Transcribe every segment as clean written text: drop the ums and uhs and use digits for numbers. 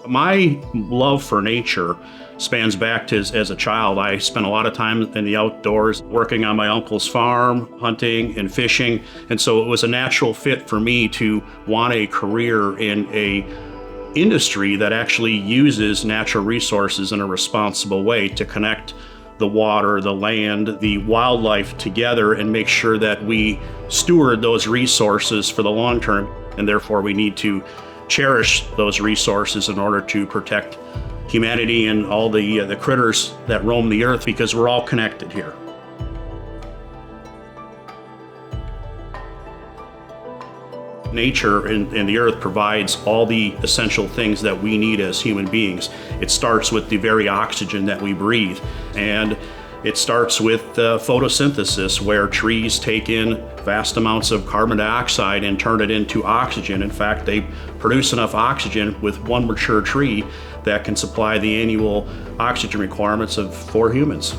My love for nature spans back to as a child. I spent a lot of time in the outdoors working on my uncle's farm, hunting and fishing. And so it was a natural fit for me to want a career in a industry that actually uses natural resources in a responsible way to connect the water, the land, the wildlife together and make sure that we steward those resources for the long term. And therefore we need to cherish those resources in order to protect humanity and all the critters that roam the earth, because we're all connected here. Nature and the earth provides all the essential things that we need as human beings. It starts with the very oxygen that we breathe, and it starts with photosynthesis, where trees take in vast amounts of carbon dioxide and turn it into oxygen. In fact, they produce enough oxygen with one mature tree that can supply the annual oxygen requirements for humans.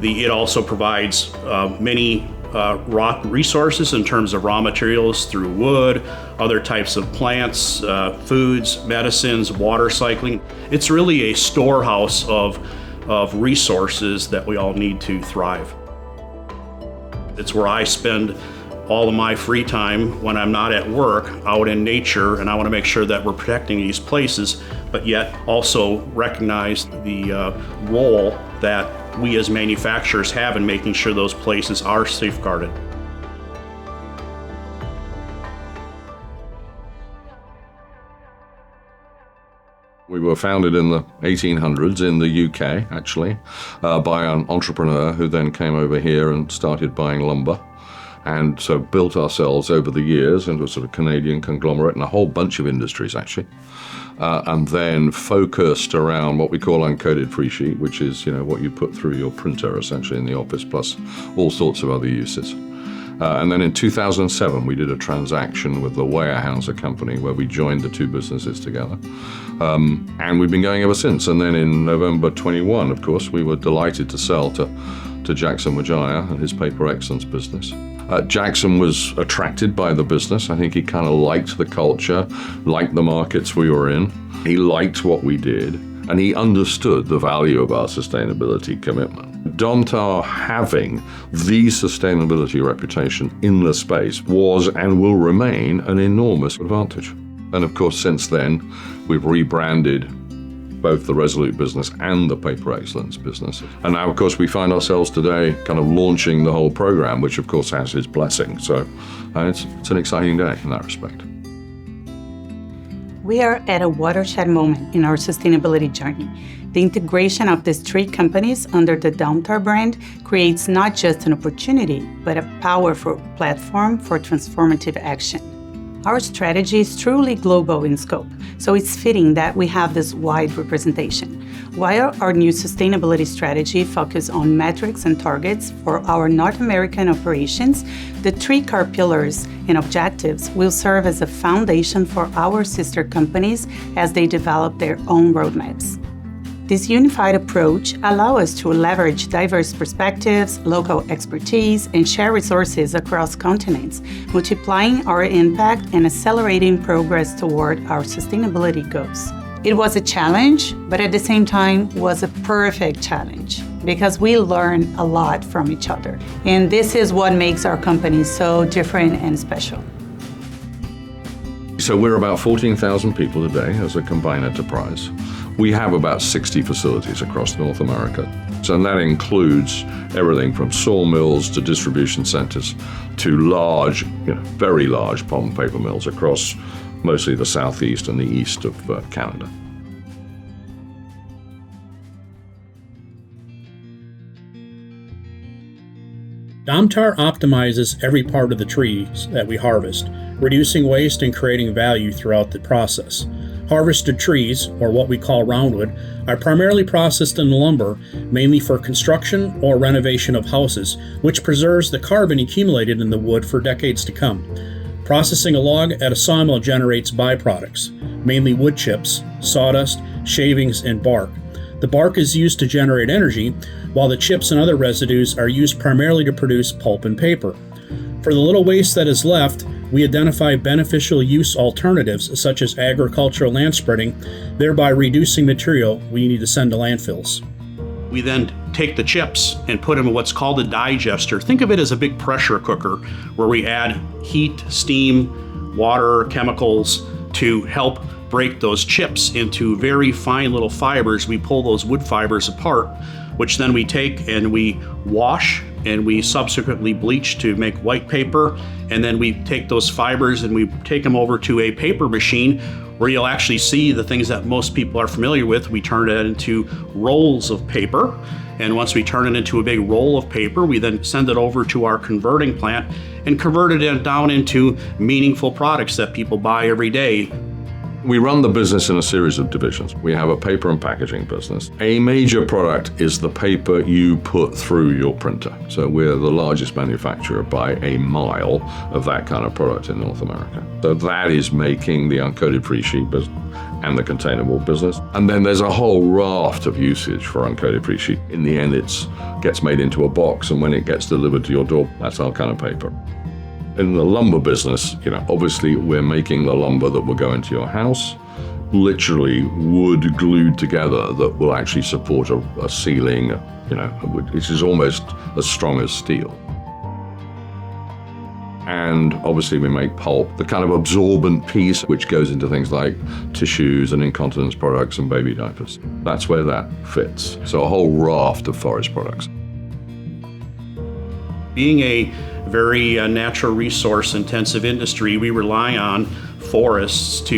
It also provides many raw resources in terms of raw materials through wood, other types of plants, foods, medicines, water cycling. It's really a storehouse of resources that we all need to thrive. It's where I spend all of my free time when I'm not at work, out in nature, and I want to make sure that we're protecting these places, but yet also recognize the role that we as manufacturers have in making sure those places are safeguarded. We were founded in the 1800s in the UK, actually, by an entrepreneur who then came over here and started buying lumber. And so built ourselves over the years into a sort of Canadian conglomerate in a whole bunch of industries, actually. And then focused around what we call uncoated free sheet, which is, what you put through your printer, essentially, in the office, plus all sorts of other uses. And then in 2007, we did a transaction with the Weyerhaeuser company where we joined the two businesses together. And we've been going ever since. And then in November 21, of course, we were delighted to sell to Jackson Wijaya and his Paper Excellence business. Jackson was attracted by the business. I think he kind of liked the culture, liked the markets we were in. He liked what we did, and he understood the value of our sustainability commitment. Domtar having the sustainability reputation in the space was and will remain an enormous advantage. And of course, since then, we've rebranded both the Resolute business and the Paper Excellence business. And now, of course, we find ourselves today kind of launching the whole program, which of course has his blessing. So it's an exciting day in that respect. We are at a watershed moment in our sustainability journey. The integration of these three companies under the Domtar brand creates not just an opportunity, but a powerful platform for transformative action. Our strategy is truly global in scope, so it's fitting that we have this wide representation. While our new sustainability strategy focuses on metrics and targets for our North American operations, the three core pillars and objectives will serve as a foundation for our sister companies as they develop their own roadmaps. This unified approach allows us to leverage diverse perspectives, local expertise, and share resources across continents, multiplying our impact and accelerating progress toward our sustainability goals. It was a challenge, but at the same time was a perfect challenge because we learn a lot from each other. And this is what makes our company so different and special. So we're about 14,000 people today as a combined enterprise. We have about 60 facilities across North America. So that includes everything from sawmills to distribution centers to large, very large pulp and paper mills across mostly the southeast and the east of Canada. Domtar optimizes every part of the trees that we harvest, reducing waste and creating value throughout the process. Harvested trees, or what we call roundwood, are primarily processed into lumber, mainly for construction or renovation of houses, which preserves the carbon accumulated in the wood for decades to come. Processing a log at a sawmill generates byproducts, mainly wood chips, sawdust, shavings, and bark. The bark is used to generate energy, while the chips and other residues are used primarily to produce pulp and paper. For the little waste that is left, We identify beneficial use alternatives such as agricultural land spreading, thereby reducing material we need to send to landfills. We then take the chips and put them in what's called a digester. Think of it as a big pressure cooker where we add heat, steam, water, chemicals to help break those chips into very fine little fibers. We pull those wood fibers apart, which then we take and we wash and we subsequently bleach to make white paper. And then we take those fibers and we take them over to a paper machine where you'll actually see the things that most people are familiar with. We turn it into rolls of paper. And once we turn it into a big roll of paper, we then send it over to our converting plant and convert it down into meaningful products that people buy every day. We run the business in a series of divisions. We have a paper and packaging business. A major product is the paper you put through your printer. So we're the largest manufacturer by a mile of that kind of product in North America. So that is making the uncoated free sheet business and the containerboard business. And then there's a whole raft of usage for uncoated free sheet. In the end, it gets made into a box, and when it gets delivered to your door, that's our kind of paper. In the lumber business, obviously we're making the lumber that will go into your house, literally wood glued together that will actually support a ceiling, which is almost as strong as steel. And obviously we make pulp, the kind of absorbent piece which goes into things like tissues and incontinence products and baby diapers. That's where that fits. So a whole raft of forest products. Being a very natural resource intensive industry, we rely on forests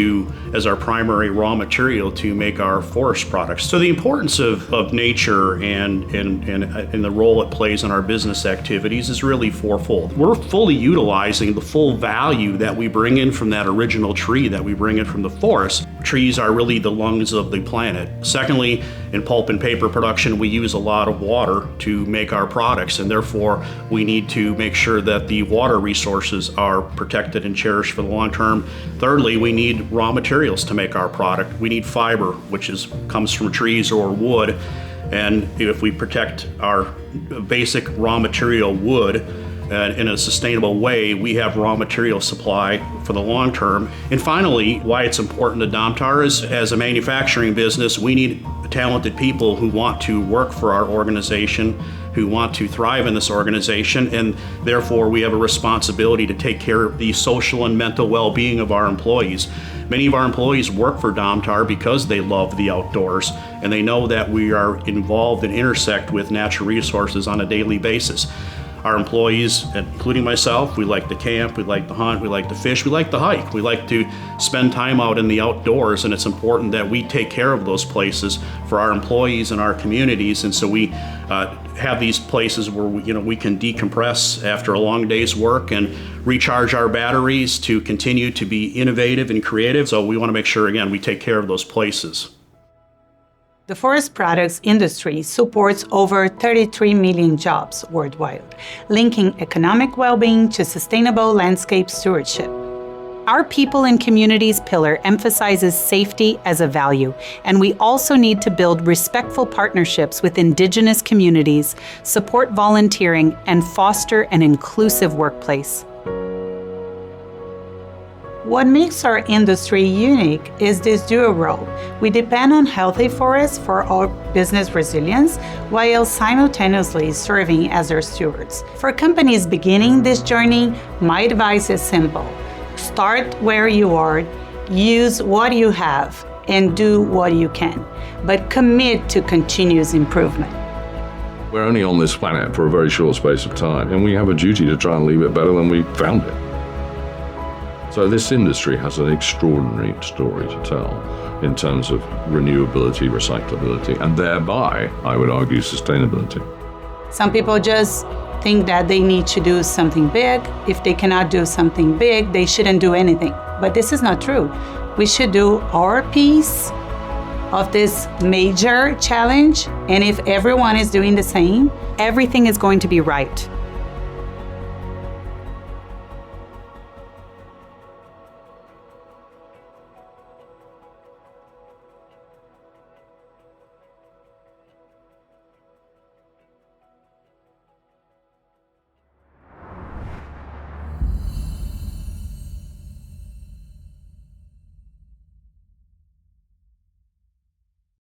as our primary raw material to make our forest products. So the importance of nature and the role it plays in our business activities is really fourfold. We're fully utilizing the full value that we bring in from that original tree, that we bring in from the forest. Trees are really the lungs of the planet. Secondly, in pulp and paper production, we use a lot of water to make our products, and therefore we need to make sure that the water resources are protected and cherished for the long term. Thirdly, we need raw materials to make our product. We need fiber, which comes from trees or wood, and if we protect our basic raw material wood in a sustainable way, we have raw material supply for the long term. And finally, why it's important to Domtar is, as a manufacturing business, we need talented people who want to work for our organization, who want to thrive in this organization, and therefore we have a responsibility to take care of the social and mental well-being of our employees. Many of our employees work for Domtar because they love the outdoors, and they know that we are involved and intersect with natural resources on a daily basis. Our employees, including myself, we like to camp, we like to hunt, we like to fish, we like to hike. We like to spend time out in the outdoors, and it's important that we take care of those places for our employees and our communities. And so we have these places where we can decompress after a long day's work and recharge our batteries to continue to be innovative and creative. So we want to make sure, again, we take care of those places. The forest products industry supports over 33 million jobs worldwide, linking economic well-being to sustainable landscape stewardship. Our people and communities pillar emphasizes safety as a value, and we also need to build respectful partnerships with Indigenous communities, support volunteering, and foster an inclusive workplace. What makes our industry unique is this dual role. We depend on healthy forests for our business resilience, while simultaneously serving as their stewards. For companies beginning this journey, my advice is simple. Start where you are, use what you have, and do what you can, but commit to continuous improvement. We're only on this planet for a very short space of time, and we have a duty to try and leave it better than we found it. So this industry has an extraordinary story to tell in terms of renewability, recyclability, and thereby, I would argue, sustainability. Some people just think that they need to do something big. If they cannot do something big, they shouldn't do anything. But this is not true. We should do our piece of this major challenge, and if everyone is doing the same, everything is going to be right.